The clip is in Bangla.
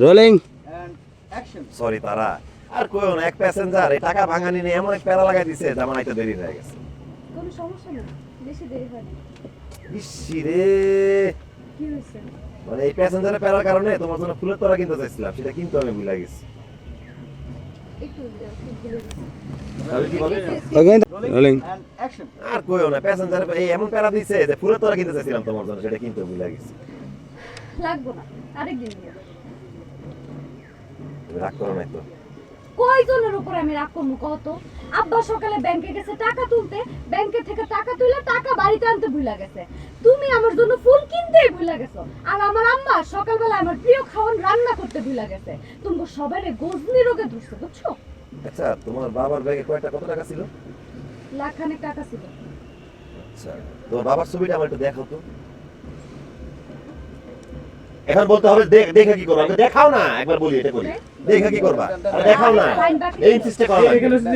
রোলিং সরি তারা আর কইও না, এক প্যাসেঞ্জার এই টাকা ভাঙানি নিয়ে এমন এক প্যারা লাগাই দিছে জামান আইতে দেরি হয়ে গেছে। কোনো সমস্যা নেই, বেশি দেরি হয়নি। ইসি রে, কি হয়েছে? মানে এই প্যাসেঞ্জারের প্যারার কারণে তোমার জন্য ফুলের তোড়া কিনতে চাইছিলাম, সেটা কিন্তু আমি ভুলে গেছি। একটু ভুলে গেছি। তাহলে কি বলে? ওকে রোলিং আর কইও না, প্যাসেঞ্জার এই এমন প্যারা দিছে যে ফুলের তোড়া কিনতে চাইছিলাম তোমার জন্য, সেটা কিন্তু ভুলে গেছি। লাগবো না, আরেকদিন নিয়ে। তুমি রাগ করো নাই তো? কয়জনের উপর আমি রাগ করবো কত? আব্বা সকালে ব্যাংকে গেছে টাকা তুলতে, ব্যাংকে থেকে টাকা তুলে টাকা বাড়িতে আনতে ভুলে গেছে। তুমি আমার জন্য ফুল কিনতেই ভুলে গেছো। আর আমার আম্মা সকালবেলা আমার প্রিয় খাওয়ান রান্না করতে ভুলে গেছে। তুমি সবাইরে গজনি রোগে ধরছে, বুঝছো? আচ্ছা, তোমার বাবার ব্যাগে কত টাকা ছিল? লাখখানেক টাকা ছিল। আচ্ছা, তোমার বাবার ছবিটা আমার একটু দেখাও তো। এখন বলতে হবে দেখে কি করবা? দেখাও না, একবার বলি এটা করি। দেখে কি করবা? আরে দেখাও না, এই ইনসিস্ট করো না।